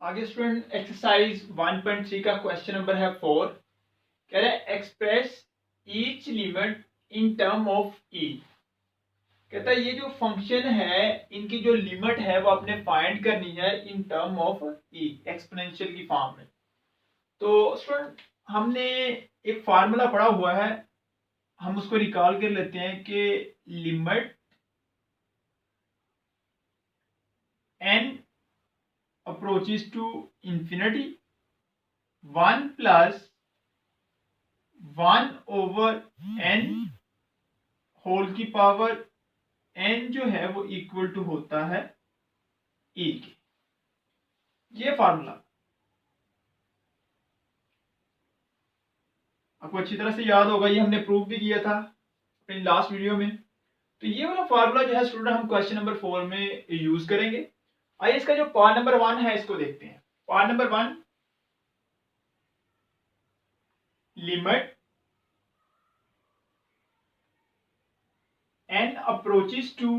आगे student exercise 1.3 का question number है 4। कह रहे हैं express each limit in term of E. कहता है ये जो फंक्शन है इनकी जो लिमिट है वो आपने फाइंड करनी है इन टर्म ऑफ ई, एक्सपोनेंशियल की फॉर्म में। तो स्टूडेंट हमने एक फार्मूला पढ़ा हुआ है, हम उसको रिकॉल कर लेते हैं कि limit n approaches to infinity 1 plus 1 over n whole की पावर n जो है वो इक्वल टू होता है e के। ये फार्मूला आपको अच्छी तरह से याद होगा, ये हमने प्रूव भी किया था अपनी लास्ट वीडियो में। तो ये वाला फार्मूला जो है स्टूडेंट हम क्वेश्चन नंबर 4 में यूज करेंगे। आइए इसका जो पार्ट नंबर 1 है इसको देखते हैं। Part number 1, limit n approaches to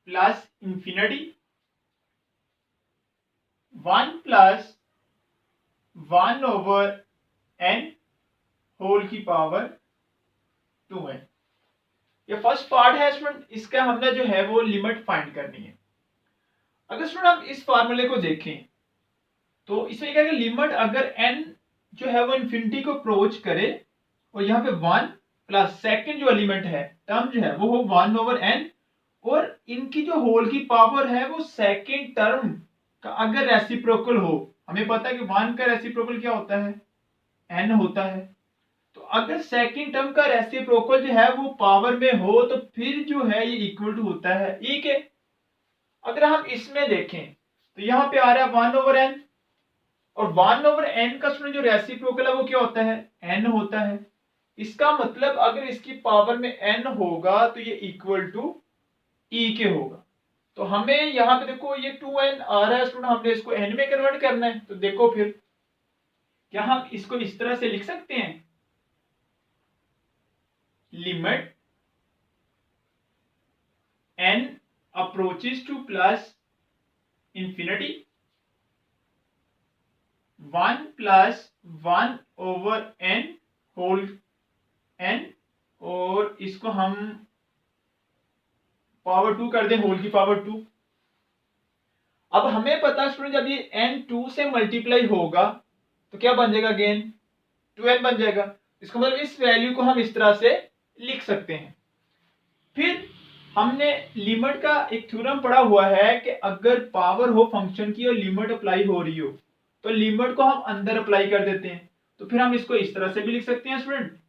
plus infinity 1 plus 1 over n whole की पावर 2n। ये फर्स्ट पार्ट है स्टूडेंट, इसका हमने जो है वो लिमिट फाइंड करनी है। अगर स्टूडेंट हम इस फार्मूले को देखें तो इसमें क्या है कि लिमिट अगर n जो है वो इन्फिनिटी को अप्रोच करे और यहाँ पे 1 प्लस सेकंड जो एलिमेंट है टर्म जो है वो हो 1 ओवर n, और इनकी जो होल की पावर है वो सेकंड टर्म का अगर रेसिप्रोकल हो। हमें पता है कि 1 का रेसिप्रोकल क्या होता है, n होता है। तो अगर सेकंड टर्म का रेसिप्रोकल जो है वो पावर में हो तो फिर जो है ये इक्वल टू होता है e के। अगर हम इसमें देखें तो यहाँ पे आ रहा है 1 ओवर n, और 1 ओवर n का जो रेसिप्रोकल है वो क्या होता है, n होता है। इसका मतलब अगर इसकी पावर में n होगा तो ये इक्वल टू e के होगा। तो हमें यहाँ पे देखो ये 2n आ रहा है स्टूडेंट, हमने इसको n में कन्वर्ट करना है। तो देखो फिर क्या हम इसको इस तरह से लिख सकते हैं, limit n approaches to plus infinity 1 plus 1 over n whole n, और इसको हम पावर 2 कर दें, होल की पावर 2। अब हमें पता स्टूडेंट जब ये n 2 से मल्टीप्लाई होगा तो क्या बन जाएगा, अगेन 2n बन जाएगा। इसका मतलब इस वैल्यू को हम इस तरह से लिख सकते हैं। फिर हमने लिमिट का एक थ्योरम पढ़ा हुआ है कि अगर पावर हो फंक्शन की और लिमिट अप्लाई हो रही हो तो लिमिट को हम अंदर अप्लाई कर देते हैं। तो फिर हम इसको इस तरह से भी लिख सकते हैं student,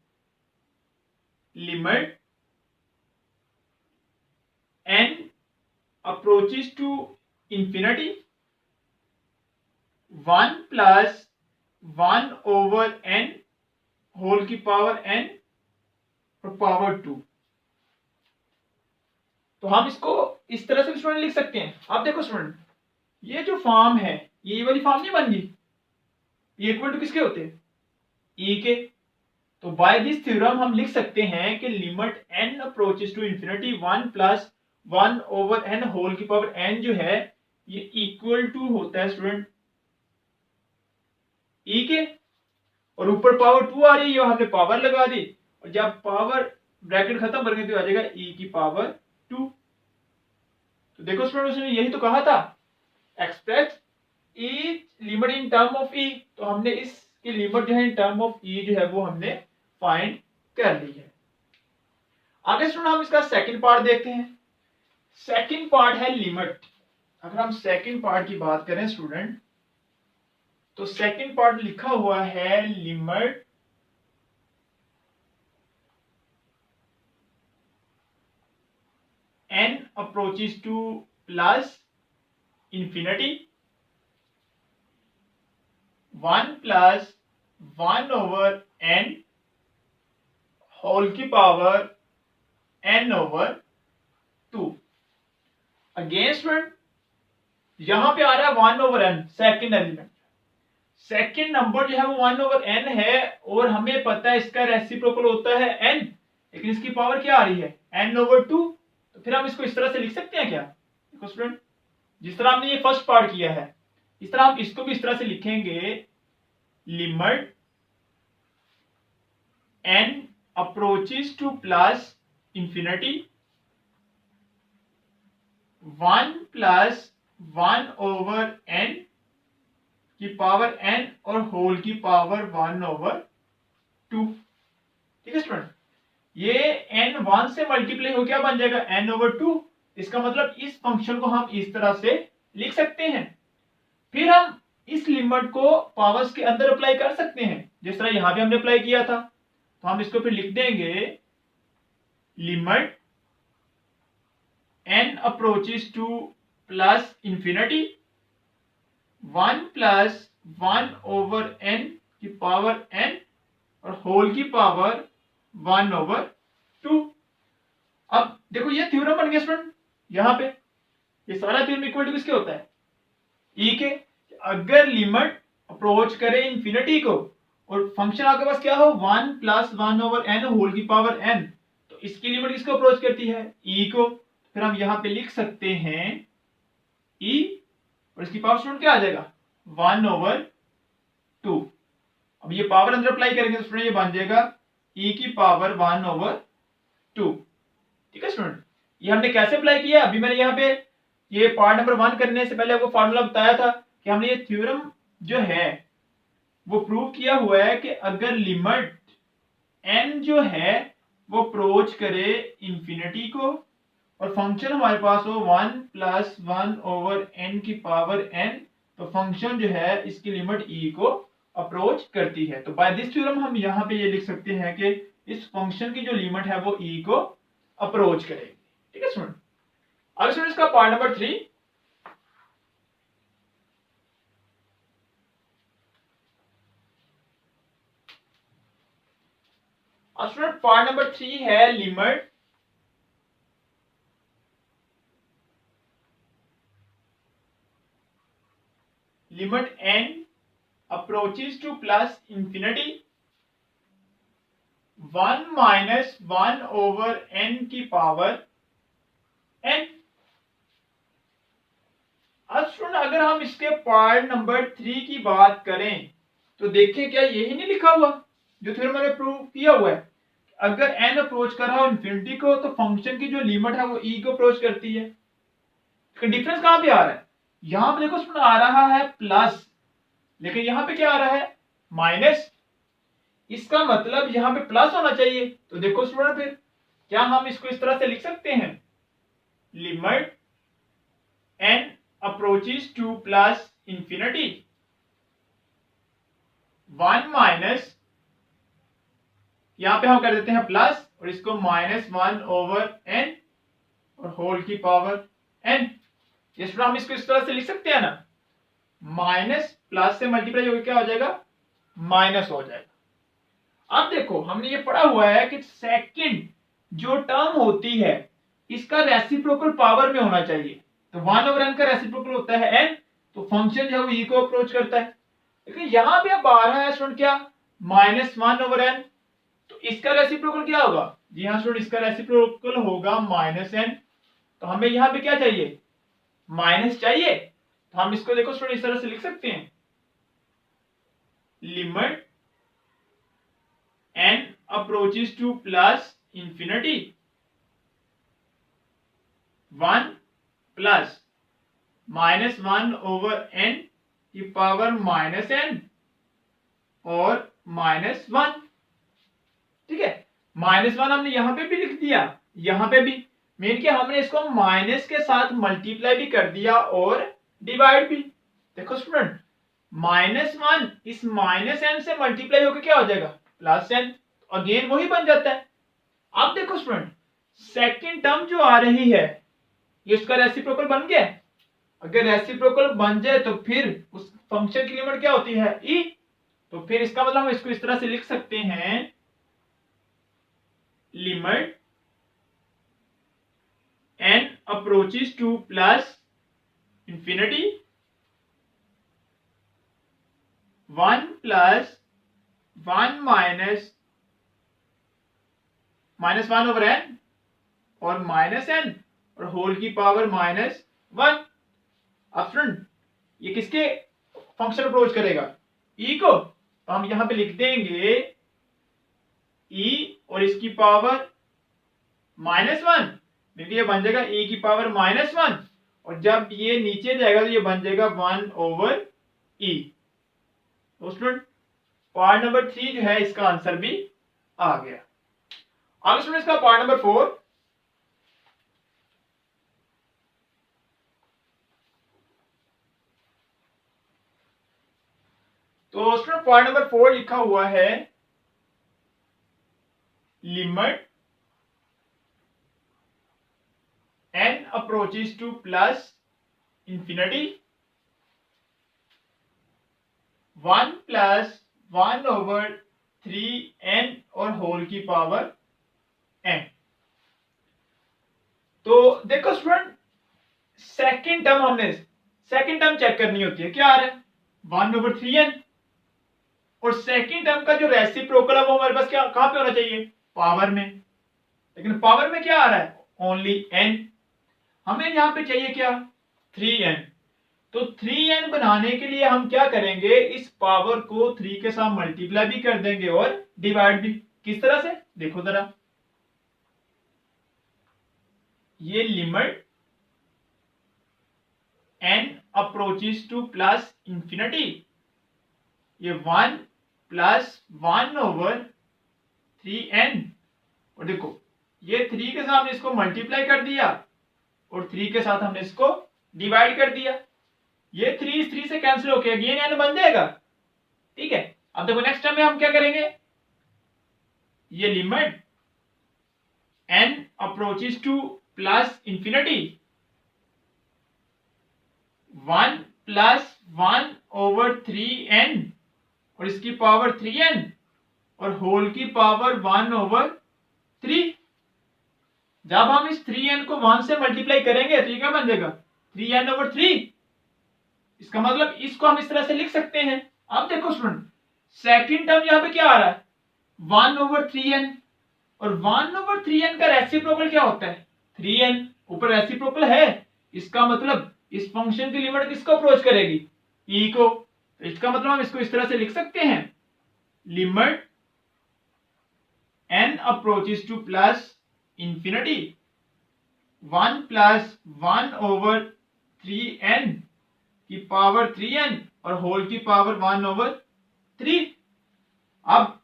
limit n approaches to infinity 1 plus 1 over n whole की पावर n और पावर 2। तो हम इसको इस तरह से स्टूडेंट लिख सकते हैं। आप देखो स्टूडेंट ये जो फॉर्म है ये वाली फॉर्म नहीं बन गई, ये इक्वल टू किसके होते हैं, e के। तो बाय दिस थ्योरम हम लिख सकते हैं कि limit n approaches to infinity 1 plus 1 over n whole की पावर n जो है ये इक्वल टू होता है स्टूडेंट e के, और ऊपर पावर 2 आ रही है हमने पावर लगा दी, और जब पावर ब्रैकेट खत्म करेंगे तो आ जाएगा e की पावर 2। तो देखो स्टूडेंट उसने यही तो कहा था, express E limit in term of E. तो हमने इसकी लिमिट जो है इन टर्म ऑफ ई जो है वो हमने फाइंड कर ली है। आगे स्टूडेंट हम इसका सेकंड पार्ट देखते हैं। सेकंड पार्ट है लिमिट। अगर हम सेकंड पार्ट की बात करें स्टूडेंट तो सेकंड पार्ट लिखा हुआ है limit n approaches to plus infinity 1 plus 1 over n whole की power n over 2। Again student यहां पे आ रहा है 1 over n second element, second number जो है वो 1 over n है, और हमें पता है इसका रेसिप्रोकल होता है n, लेकिन इसकी पावर क्या आ रही है n over 2। तो फिर हम इसको इस तरह से लिख सकते हैं क्या, देखो स्टूडेंट जिस तरह हमने ये फर्स्ट पार्ट किया है इस तरह हम इसको भी इस तरह से लिखेंगे, limit n approaches two plus infinity 1 plus 1 over n की पावर n और होल की पावर 1 ओवर 2। ठीक है स्टूडेंट, ये n 1 से मल्टीप्लाई हो क्या बन जाएगा n ओवर 2। इसका मतलब इस फंक्शन को हम इस तरह से लिख सकते हैं। फिर हम इस लिमिट को पावर्स के अंदर अप्लाई कर सकते हैं, जिस तरह यहां पे हमने अप्लाई किया था। तो हम इसको फिर लिख देंगे, limit n approaches two plus infinity 1 plus 1 over n की पावर n और होल की पावर 1 ओवर 2। अब देखो ये थ्योरम बन गया स्टूडेंट। यहां पे ये सारा थ्योरम इक्वल टू किसके होता है, ई के। अगर लिमिट अप्रोच करे इंफिनिटी को और फंक्शन आपके पास क्या हो 1 प्लस 1 ओवर n होल की पावर n, तो इसकी लिमिट किसको अप्रोच करती है, ई को। फिर हम यहां पे लिख सकते हैं ई और इसकी पावर स्टूडेंट क्या आ जाएगा 1 ओवर 2। अब ये पावर अंदर अप्लाई करेंगे तो स्टूडेंट ये बन जाएगा ई की पावर 1 ओवर 2। ठीक है स्टूडेंट, ये हमने कैसे अप्लाई किया, अभी मैंने यहाँ पे ये पार्ट नंबर 1 करने से पहले आपको फार्मूला बताया था कि हमने ये थ्योरम जो है वो प्रूव किया हुआ है कि अगर लिमिट n जो है वो अप्रोच करे इंफिनिटी को और फंक्शन हमारे पास हो 1 प्लस 1 ओवर n की पावर n, तो फंक्शन जो है इसकी लिमिट e को अप्रोच करती है। तो बाय दिस थ्योरम हम यहाँ पे ये लिख सकते हैं कि इस फंक्शन की जो लिमिट है वो e को अप्रोच करेगी। ठीक है स्टूडेंट, अब स्टूडेंट इसका पार्ट नंबर 3। अब स्टूडेंट पार्ट नंबर 3 है limit n approaches two plus infinity 1 minus 1 over n की पावर n। अब स्टूडेंट अगर हम इसके पार्ट नंबर 3 की बात करें तो देखें क्या यही नहीं लिखा हुआ जो थ्योरम मैंने प्रूव किया हुआ है, अगर n अप्रोच कर रहा हो इंफिनिटी को तो फंक्शन की जो लिमिट है वो e को अप्रोच करती है। डिफरेंस कहां पे आ रहा है, यहां पे देखो स्टूडेंट आ रहा है प्लस, लेकिन यहां पे क्या आ रहा है माइनस। इसका मतलब यहां पे प्लस होना चाहिए। तो देखो स्टूडेंट फिर क्या हम इसको इस तरह से लिख सकते हैं, limit n approaches two plus infinity 1 minus, यहां पे हम कर देते हैं प्लस और इसको माइनस 1 ओवर n और होल की पावर n। इस तरह हम इसको इस तरह से लिख सकते हैं ना, माइनस प्लस से मल्टीप्लाई होकर क्या हो जाएगा माइनस हो जाएगा। अब देखो हमने ये पढ़ा हुआ है कि सेकंड जो टर्म होती है इसका रेसिप्रोकल पावर में होना चाहिए। तो 1 ओवर n का रेसिप्रोकल होता है n, तो फंक्शन जो है वो e को अप्रोच करता है। लेकिन यहां पे अब आ रहा है स्टूडेंट क्या माइनस 1 ओवर n, तो इसका रेसिप्रोकल क्या होगा, जी हाँ स्टूडेंट इसका रेसिप्रोकल होगा माइनस n। तो हमें यहां पे क्या चाहिए माइनस चाहिए, तो हम इसको देखो स्टूडेंट इस तरह से लिख सकते हैं, limit n approaches two plus infinity 1 plus minus 1 over n की पावर माइनस n और माइनस 1। ठीक है, माइनस 1 हमने यहां पे भी लिख दिया, यहां पे भी मेन क्या हमने इसको माइनस के साथ मल्टीप्लाई भी कर दिया और डिवाइड भी। देखो स्टूडेंट माइनस 1 इस माइनस n से मल्टीप्लाई होकर क्या हो जाएगा प्लस n, अगेन वही बन जाता है। अब देखो स्टूडेंट सेकंड टर्म जो आ रही है ये उसका रेसिप्रोकल बन गया। अगर रेसिप्रोकल बन जाए तो फिर उस फंक्शन की लिमिट क्या होती है e, तो फिर इसका मतलब हम इसको इस तरह से लिख सकते हैं, limit n approaches two plus infinity 1 plus 1 minus 1 over n और माइनस n और होल की पावर माइनस 1। अब फ्रेंड ये किसके फंक्शन अप्रोच करेगा ई को, तो हम यहां पे लिख देंगे ई और इसकी पावर -1, क्योंकि ये बन जाएगा ई की पावर -1, और जब ये नीचे जाएगा तो ये बन जाएगा 1/e। तो स्टूडेंट पार्ट नंबर 3 जो है इसका आंसर भी आ गया। आगे स्टूडेंट इसका पार्ट नंबर 4। तो स्टूडेंट पार्ट नंबर 4 लिखा हुआ है limit n approaches to plus infinity 1 plus 1/3n और होल की पावर n। तो देखो स्टूडेंट सेकंड टर्म चेक करनी होती है, क्या आ रहा है 1/3n, और सेकंड टर्म का जो रेसिप्रोकल है वो हमारे पास क्या कहां पे होना चाहिए, पावर में, लेकिन पावर में क्या आ रहा है ओनली n। हमें यहां पे चाहिए क्या 3n। तो 3n बनाने के लिए हम क्या करेंगे, इस पावर को 3 के साथ मल्टीप्लाई भी कर देंगे और डिवाइड भी। किस तरह से देखो जरा, ये limit n approaches two plus infinity, ये 1 प्लस 1/3n, और देखो ये 3 के साथ हमने इसको मल्टीप्लाई कर दिया और 3 के साथ हमने इसको डिवाइड कर दिया। ये 3 इस 3 से कैंसिल होके अगेन n बन जाएगा, ठीक है। अब देखो नेक्स्ट टाइम में हम क्या करेंगे, ये limit n approaches two plus infinity 1 plus 1/3n और इसकी पावर 3n और होल की पावर 1/3। जब हम इस 3n को 1 से मल्टीप्लाई करेंगे तो ये क्या बन जाएगा 3n/3। इसका मतलब इसको हम इस तरह से लिख सकते हैं। अब देखो स्टूडेंट सेकंड टर्म यहां पे क्या आ रहा है 1/3n, और 1/3n का रेसिप्रोकल क्या होता है 3n, ऊपर रेसिप्रोकल है, इसका मतलब इस फंक्शन की लिमिट किसको अप्रोच करेगी e को। तो इसका मतलब हम इसको इस तरह से लिख सकते हैं limit n approaches two plus infinity 1 plus 1/3n की पावर 3n और होल की पावर 1/3। अब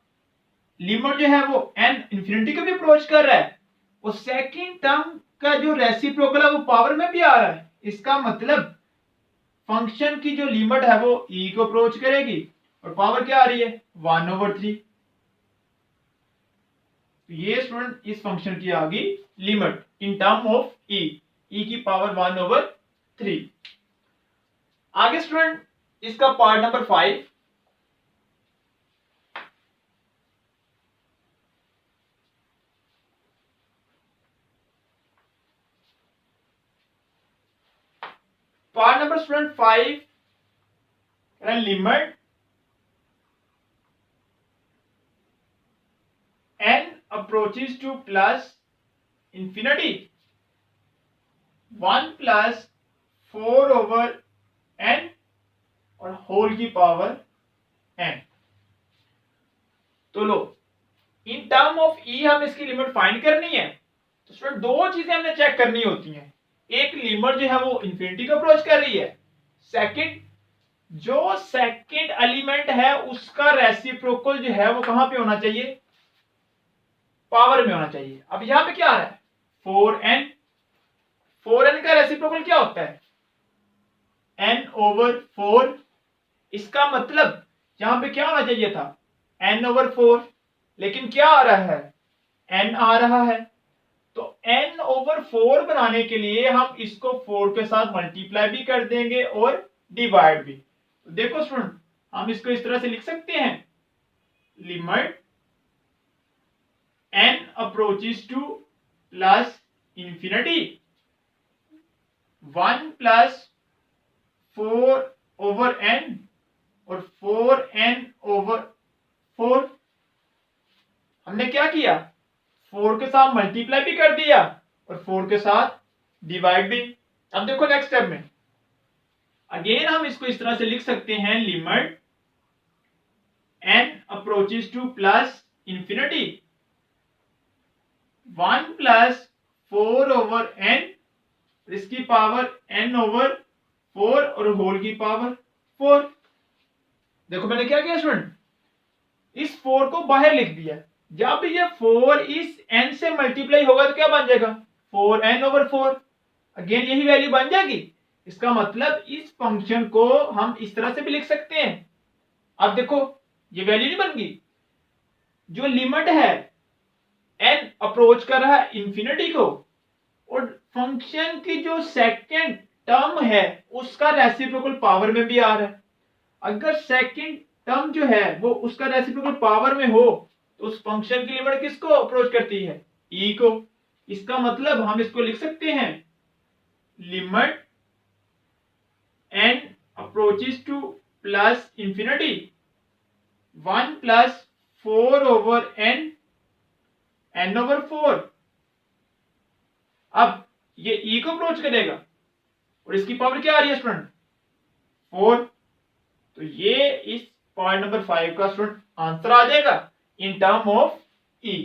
लिमिट जो है वो n इंफिनिटी को भी अप्रोच कर रहा है, और सेकंड टर्म का जो रेसिप्रोकल है वो पावर में भी आ रहा है। इसका मतलब फंक्शन की जो लिमिट है वो e को अप्रोच करेगी और पावर क्या आ रही है 1/3। ये स्टूडेंट इस फंक्शन की आ गई limit in term of e की पावर 1/3। आगे स्टूडेंट इसका part number 5। Part number student 5 limit n approaches to plus infinity 1 plus 4/n और होल की पावर n। तो लो इन टर्म ऑफ e हम इसकी लिमिट फाइंड करनी है, तो स्टूडेंट दो चीजें हमने चेक करनी होती हैं। एक लिमिट जो है वो इंफिनिटी को अप्रोच कर रही है, सेकंड जो सेकंड एलिमेंट है उसका रेसिप्रोकल जो है वो कहां पे होना चाहिए पावर में होना चाहिए। अब यहां पे क्या आ रहा है 4n, 4n का रेसिप्रोकल क्या होता है n/4। इसका मतलब यहां पे क्या होना चाहिए था n/4, लेकिन क्या आ रहा है n आ रहा है। तो n/4 बनाने के लिए हम इसको 4 के साथ मल्टीप्लाई भी कर देंगे और डिवाइड भी। तो देखो स्टूडेंट हम इसको इस तरह से लिख सकते हैं limit n approaches two plus infinity 1 plus 4/n और 4n/4। हमने क्या किया 4 के साथ मल्टीप्लाई भी कर दिया और 4 के साथ डिवाइड भी। अब देखो नेक्स्ट स्टेप में अगेन हम इसको इस तरह से लिख सकते हैं, limit n approaches two plus infinity 1 plus 4 over n, इसकी पावर n ओवर 4 और होल की पावर 4। देखो मैंने क्या किया स्टूडेंट, इस 4 को बाहर लिख दिया। जब ये 4 इस n से मल्टीप्लाई होगा तो क्या बन जाएगा, 4n ओवर 4। अगेन यही वैल्यू बन जाएगी। इसका मतलब इस फंक्शन को हम इस तरह से भी लिख सकते हैं। अब देखो ये वैल्यू नहीं बन गई, जो लिमिट है n अप्रोच कर रहा है इंफिनिटी को, और फंक्शन की जो सेकंड टर्म है उसका रेसिप्रोकल पावर में भी आ रहा है। अगर सेकंड टर्म जो है वो उसका रेसिप्रोकल पावर में हो तो उस फंक्शन की लिमिट किसको अप्रोच करती है, e को। इसका मतलब हम इसको लिख सकते हैं, limit n approaches two plus infinity 1 plus 4 over n over 4। अब ये e को अप्रोच करेगा और इसकी पावर क्या आ रही है स्टूडेंट, 4। तो ये इस पॉइंट नंबर 5 का स्टूडेंट आंसर आ जाएगा इन टर्म ऑफ e।